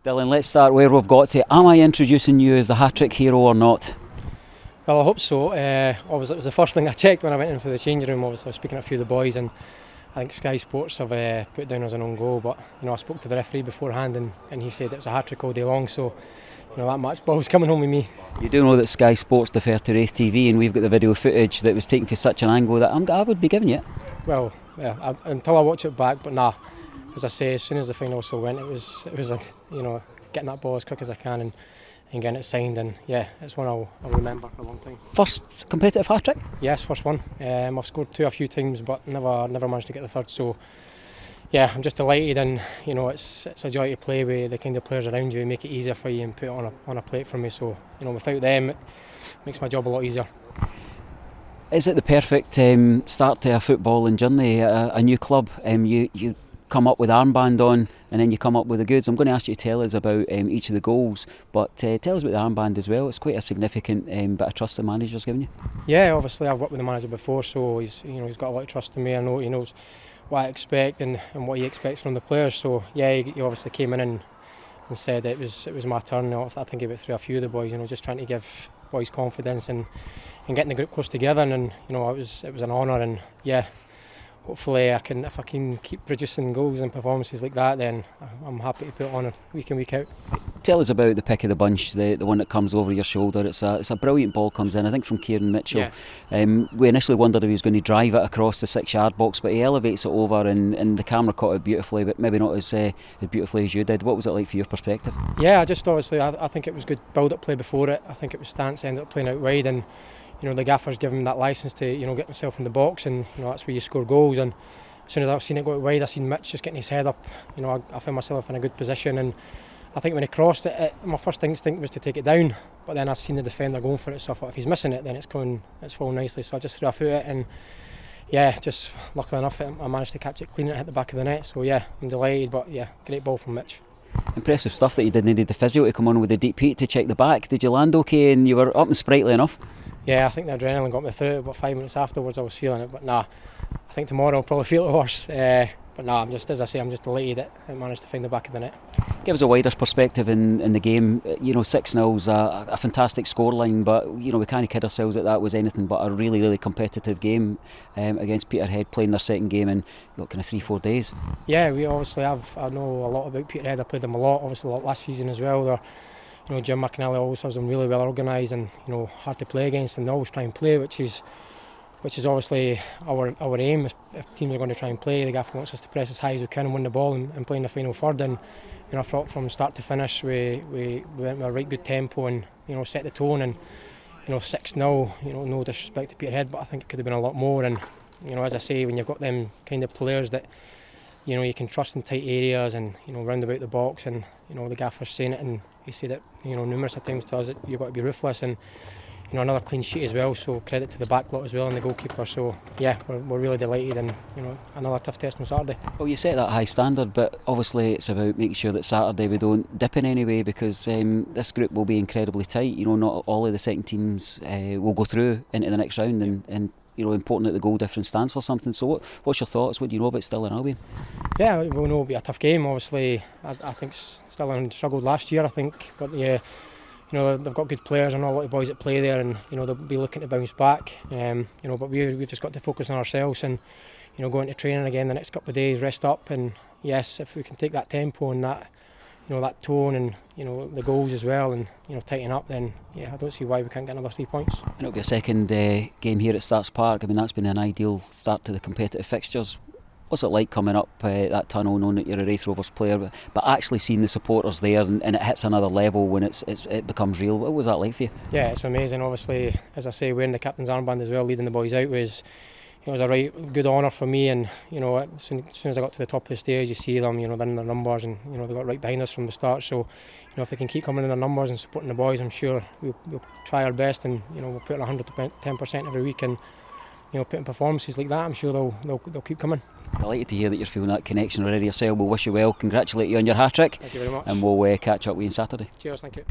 Dylan, let's start where we've got to. Am I introducing you as the hat-trick hero or not? Well, I hope so. Obviously, it was the first thing I checked when I went into the changing room. Obviously, I was speaking to a few of the boys, and I think Sky Sports have put it down as an own goal. But I spoke to the referee beforehand, and he said it was a hat-trick all day long. So, that match ball's coming home with me. You do know that Sky Sports defer to RaithTV, and we've got the video footage that was taken for such an angle that I would be giving you it. Well, yeah, until I watch it back, but nah. As I say, as soon as the final whistle went, it was getting that ball as quick as I can and getting it signed, and yeah, it's one I'll remember for a long time. First competitive hat-trick? Yes, first one. I've scored two a few times, but never managed to get the third. So yeah, I'm just delighted, and it's a joy to play with the kind of players around you who make it easier for you and put it on a plate for me. So without them, it makes my job a lot easier. Is it the perfect start to a footballing journey at a new club? You come up with armband on, and then you come up with the goods. I'm going to ask you to tell us about each of the goals, but tell us about the armband as well. It's quite a significant bit of trust the manager's given you. Yeah, obviously I've worked with the manager before, so he's got a lot of trust in me. I know he knows what I expect and what he expects from the players. So yeah, he obviously came in and said it was my turn. I think he went through a few of the boys, just trying to give boys confidence and getting the group close together. And it was an honour, and yeah. Hopefully, if I can keep producing goals and performances like that, then I'm happy to put it on week in, week out. Tell us about the pick of the bunch, the one that comes over your shoulder. It's a brilliant ball, comes in, I think from Kieran Mitchell. Yeah. We initially wondered if he was going to drive it across the 6-yard box, but he elevates it over, and the camera caught it beautifully, but maybe not as beautifully as you did. What was it like from your perspective? Yeah, I think it was good build-up play before it. I think it was Stance ended up playing out wide, and the gaffers give him that licence to get himself in the box, and that's where you score goals. And as soon as I've seen it go wide, I seen Mitch just getting his head up. I found myself in a good position, and I think when he crossed it, my first instinct was to take it down, but then I seen the defender going for it, so I thought if he's missing it, then it's falling nicely. So I just threw a foot at it, and yeah, just luckily enough I managed to catch it clean and hit the back of the net. So yeah, I'm delighted, but yeah, great ball from Mitch. Impressive stuff that you did needed the physio to come on with the deep heat to check the back. Did you land okay, and you were up and sprightly enough? Yeah, I think the adrenaline got me through it. About 5 minutes afterwards I was feeling it, but nah, I think tomorrow I'll probably feel it worse. But nah, I'm just delighted that I managed to find the back of the net. Give us a wider perspective in the game. 6-0's a fantastic scoreline, but we can't kid ourselves that was anything but a really, really competitive game against Peterhead, playing their second game in kind of 3-4 days. Yeah, we obviously have. I know a lot about Peterhead. I played them a lot, obviously a lot last season as well. They're, Jim McInally always has them really well organised and hard to play against, and they always try and play, which is obviously our aim. If teams are going to try and play, the gaffer wants us to press as high as we can and win the ball and play in the final third. And I thought from start to finish we went with a right good tempo and set the tone. And 6-0, no disrespect to Peterhead, but I think it could have been a lot more. And as I say, when you've got them kind of players that you can trust in tight areas and round about the box, and the gaffer's saying it, and he said it numerous times to us that you've got to be ruthless, and another clean sheet as well, so credit to the back lot as well and the goalkeeper. So yeah, we're really delighted, and another tough test on Saturday. Well, you set that high standard, but obviously it's about making sure that Saturday we don't dip in any way, because this group will be incredibly tight. Not all of the second teams will go through into the next round, and important that the goal difference stands for something. So what's your thoughts? What do you know about Stirling Albion? Yeah, we know it'll be a tough game. Obviously, I think Stirling struggled last year, I think, but yeah, they've got good players. I know a lot of boys that play there, and they'll be looking to bounce back. But we've just got to focus on ourselves and go into training again the next couple of days, rest up, and yes, if we can take that tempo and that that tone and the goals as well, and tighten up, then yeah, I don't see why we can't get another 3 points. And it'll be a second game here at Starts Park. I mean, that's been an ideal start to the competitive fixtures. What's it like coming up that tunnel, knowing that you're a Raith Rovers player, but actually seeing the supporters there, and it hits another level when it becomes real? What was that like for you? Yeah, it's amazing. Obviously, as I say, wearing the captain's armband as well, leading the boys out was a right good honour for me. And as soon as I got to the top of the stage, you see them, they're in their numbers, and they got right behind us from the start. So if they can keep coming in their numbers and supporting the boys, I'm sure we'll try our best, and we'll put in 110% every week, and putting performances like that, I'm sure they'll keep coming. Delighted to hear that you're feeling that connection already yourself. We'll wish you well, congratulate you on your hat-trick. Thank you very much. And we'll catch up with you on Saturday. Cheers, thank you.